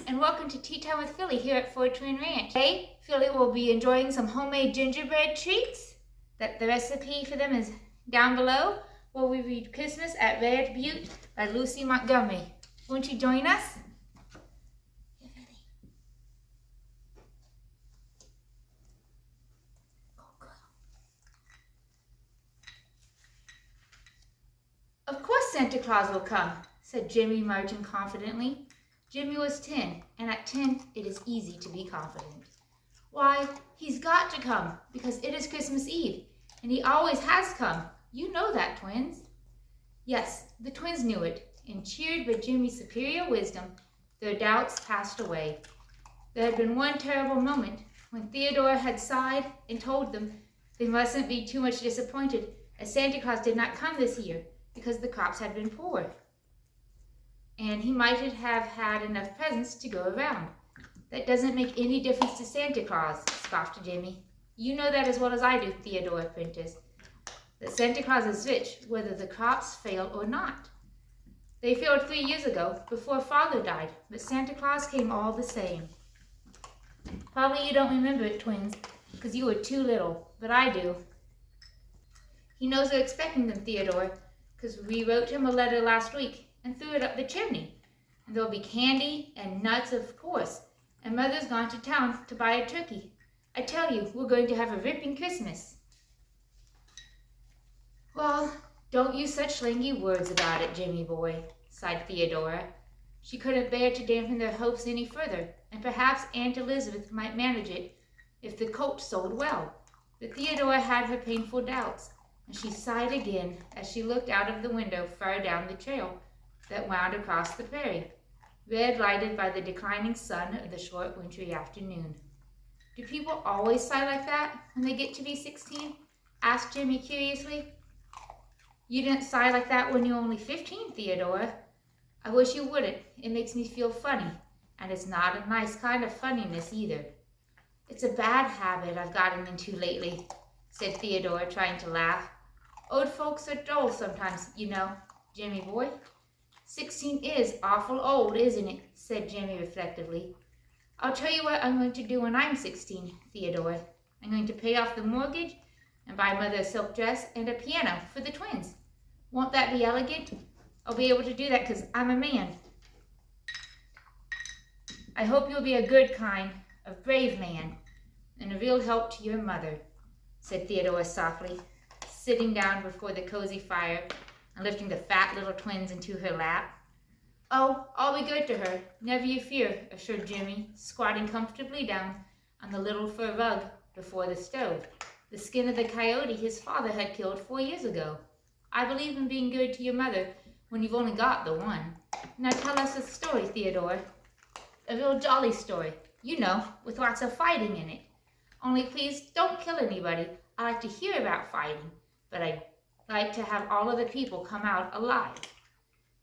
and welcome to Tea Time with Philly here at Fort Twin Ranch. Today, Philly will be enjoying some homemade gingerbread treats. The recipe for them is down below, where we read Christmas at Red Butte by Lucy Montgomery. Won't you join us? Of course Santa Claus will come, said Jimmy Martin confidently. Jimmy was 10, and at 10, it is easy to be confident. Why, he's got to come, because it is Christmas Eve, and he always has come. You know that, twins. Yes, the twins knew it, and cheered by Jimmy's superior wisdom, their doubts passed away. There had been one terrible moment when Theodore had sighed and told them they mustn't be too much disappointed, as Santa Claus did not come this year, because the crops had been poor. And he might have had enough presents to go around. That doesn't make any difference to Santa Claus, scoffed Jimmy. You know that as well as I do, Theodore Prentice, that Santa Claus is rich whether the crops fail or not. They failed 3 years ago, before Father died, but Santa Claus came all the same. Probably you don't remember it, twins, because you were too little, but I do. He knows they're expecting them, Theodore, because we wrote him a letter last week and threw it up the chimney. And there'll be candy and nuts, of course, and Mother's gone to town to buy a turkey. I tell you, we're going to have a ripping Christmas. Well, don't use such slangy words about it, Jimmy boy, sighed Theodora. She couldn't bear to dampen their hopes any further, and perhaps Aunt Elizabeth might manage it if the colt sold well. But Theodora had her painful doubts, and she sighed again as she looked out of the window far down the trail that wound across the prairie, red lighted by the declining sun of the short wintry afternoon. Do people always sigh like that when they get to be 16? Asked Jimmy curiously. You didn't sigh like that when you were only 15, Theodora. I wish you wouldn't. It makes me feel funny, and it's not a nice kind of funniness either. It's a bad habit I've gotten into lately, said Theodora, trying to laugh. Old folks are dull sometimes, you know, Jimmy boy. 16 is awful old, isn't it? Said Jimmy reflectively. I'll tell you what I'm going to do when I'm 16, Theodore. I'm going to pay off the mortgage and buy Mother a silk dress and a piano for the twins. Won't that be elegant? I'll be able to do that because I'm a man. I hope you'll be a good kind of brave man and a real help to your mother, said Theodore softly, sitting down before the cozy fire and lifting the fat little twins into her lap. Oh, I'll be good to her, never you fear, assured Jimmy, squatting comfortably down on the little fur rug before the stove, the skin of the coyote his father had killed 4 years ago. I believe in being good to your mother when you've only got the one. Now tell us a story, Theodore. A real jolly story, you know, with lots of fighting in it. Only please don't kill anybody. I like to hear about fighting, but I like to have all of the people come out alive.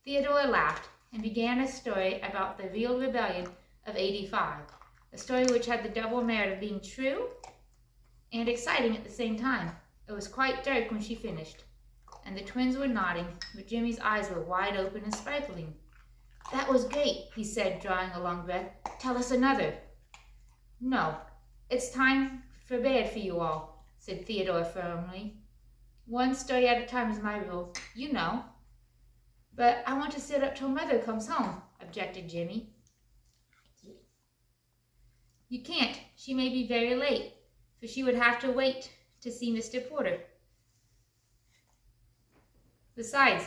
Theodore laughed and began a story about the real rebellion of '85, a story which had the double merit of being true and exciting at the same time. It was quite dark when she finished, and the twins were nodding, but Jimmy's eyes were wide open and sparkling. That was great, he said, drawing a long breath. Tell us another. No, it's time for bed for you all, said Theodore firmly. One story at a time is my rule, you know. But I want to sit up till Mother comes home, objected Jimmy. You can't. She may be very late, for she would have to wait to see Mr. Porter. Besides,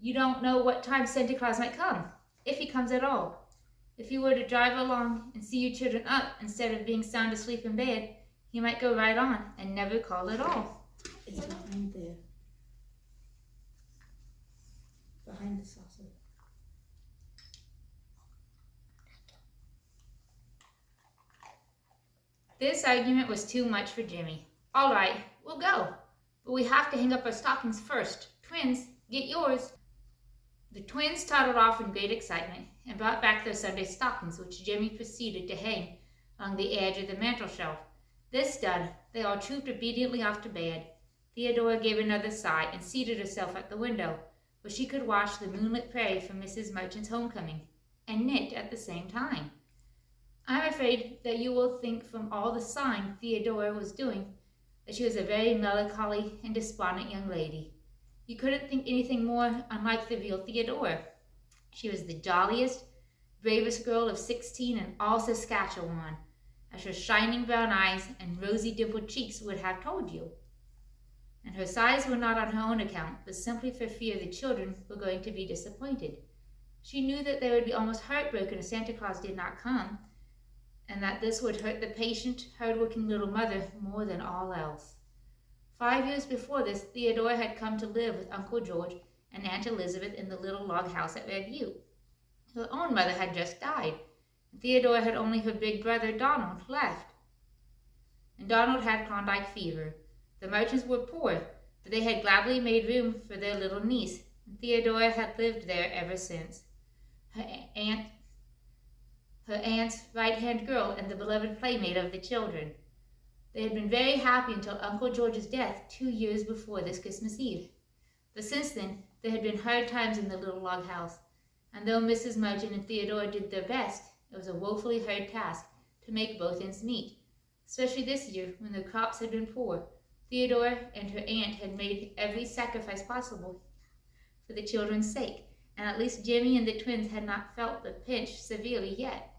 you don't know what time Santa Claus might come, if he comes at all. If he were to drive along and see you children up instead of being sound asleep in bed, he might go right on and never call at all. It's behind there. Behind the saucer. This argument was too much for Jimmy. All right, we'll go. But we have to hang up our stockings first. Twins, get yours. The twins toddled off in great excitement and brought back their Sunday stockings, which Jimmy proceeded to hang along the edge of the mantel shelf. This done, they all trooped obediently off to bed. Theodora gave another sigh and seated herself at the window, where she could watch the moonlit prairie from Mrs. Merchant's homecoming, and knit at the same time. I'm afraid that you will think from all the sighing Theodora was doing that she was a very melancholy and despondent young lady. You couldn't think anything more unlike the real Theodora. She was the jolliest, bravest girl of 16 in all Saskatchewan, as her shining brown eyes and rosy dimpled cheeks would have told you. And her sighs were not on her own account, but simply for fear the children were going to be disappointed. She knew that they would be almost heartbroken if Santa Claus did not come, and that this would hurt the patient, hard-working little mother more than all else. 5 years before this, Theodora had come to live with Uncle George and Aunt Elizabeth in the little log house at Red Butte. Her own mother had just died, and Theodora had only her big brother Donald left. And Donald had Klondike fever. The Merchants were poor, but they had gladly made room for their little niece, and Theodora had lived there ever since. Her aunt's right-hand girl and the beloved playmate of the children. They had been very happy until Uncle George's death 2 years before this Christmas Eve. But since then, there had been hard times in the little log house, and though Mrs. Merchant and Theodora did their best, it was a woefully hard task to make both ends meet, especially this year when the crops had been poor. Theodora and her aunt had made every sacrifice possible for the children's sake, and at least Jimmy and the twins had not felt the pinch severely yet.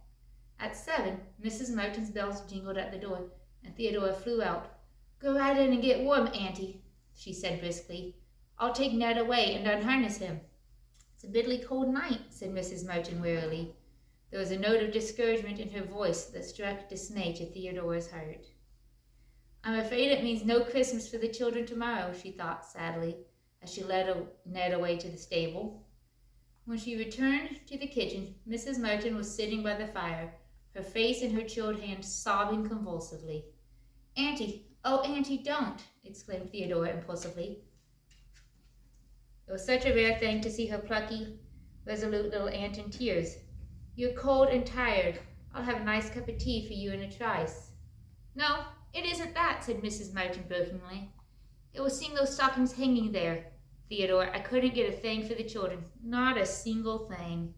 At 7, Mrs. Merchant's bells jingled at the door, and Theodora flew out. "Go right in and get warm, Auntie," she said briskly. "I'll take Ned away and unharness him." "It's a bitterly cold night," said Mrs. Merchant wearily. There was a note of discouragement in her voice that struck dismay to Theodora's heart. "I'm afraid it means no Christmas for the children tomorrow," she thought sadly, as she led Ned away to the stable. When she returned to the kitchen, Mrs. Merchant was sitting by the fire, her face in her chilled hands sobbing convulsively. "Auntie, oh, Auntie, don't!" exclaimed Theodora impulsively. It was such a rare thing to see her plucky, resolute little aunt in tears. "You're cold and tired. I'll have a nice cup of tea for you in a trice." "No, it isn't that," said Mrs. Merchant brokenly. "It was seeing those stockings hanging there. Theodora, I couldn't get a thing for the children, not a single thing.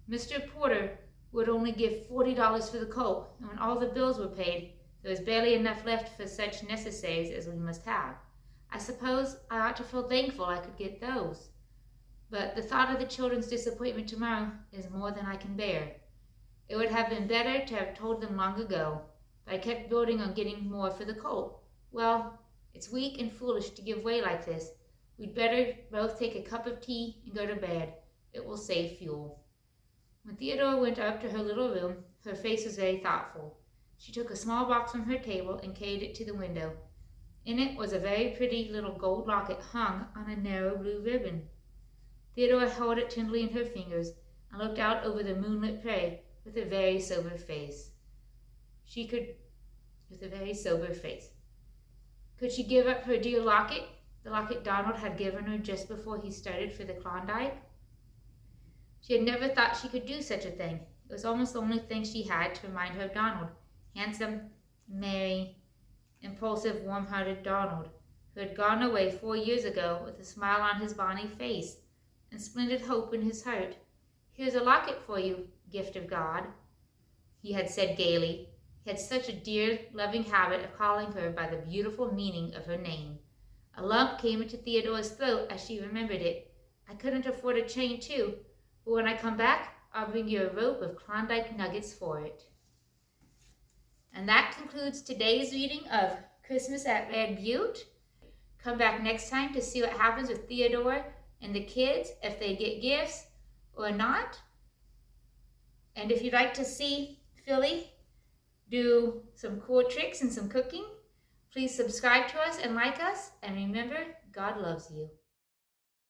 Mr. Porter would only give $40 for the coat, and when all the bills were paid, there was barely enough left for such necessaries as we must have. I suppose I ought to feel thankful I could get those. But the thought of the children's disappointment tomorrow is more than I can bear. It would have been better to have told them long ago, but I kept building on getting more for the coat. Well, it's weak and foolish to give way like this. We'd better both take a cup of tea and go to bed. It will save fuel." When Theodora went up to her little room, her face was very thoughtful. She took a small box from her table and carried it to the window. In it was a very pretty little gold locket hung on a narrow blue ribbon. Theodora held it tenderly in her fingers and looked out over the moonlit prairie with a very sober face. Could she give up her dear locket, the locket Donald had given her just before he started for the Klondike? She had never thought she could do such a thing. It was almost the only thing she had to remind her of Donald, handsome, merry, impulsive, warm-hearted Donald, who had gone away 4 years ago with a smile on his bonny face and splendid hope in his heart. "Here's a locket for you, gift of God," he had said gaily. He had such a dear, loving habit of calling her by the beautiful meaning of her name. A lump came into Theodora's throat as she remembered it. "I couldn't afford a chain, too, but when I come back, I'll bring you a rope of Klondike nuggets for it." And that concludes today's reading of Christmas at Red Butte. Come back next time to see what happens with Theodora and the kids, if they get gifts or not. And if you'd like to see Philly do some cool tricks and some cooking, please subscribe to us and like us. And remember, God loves you.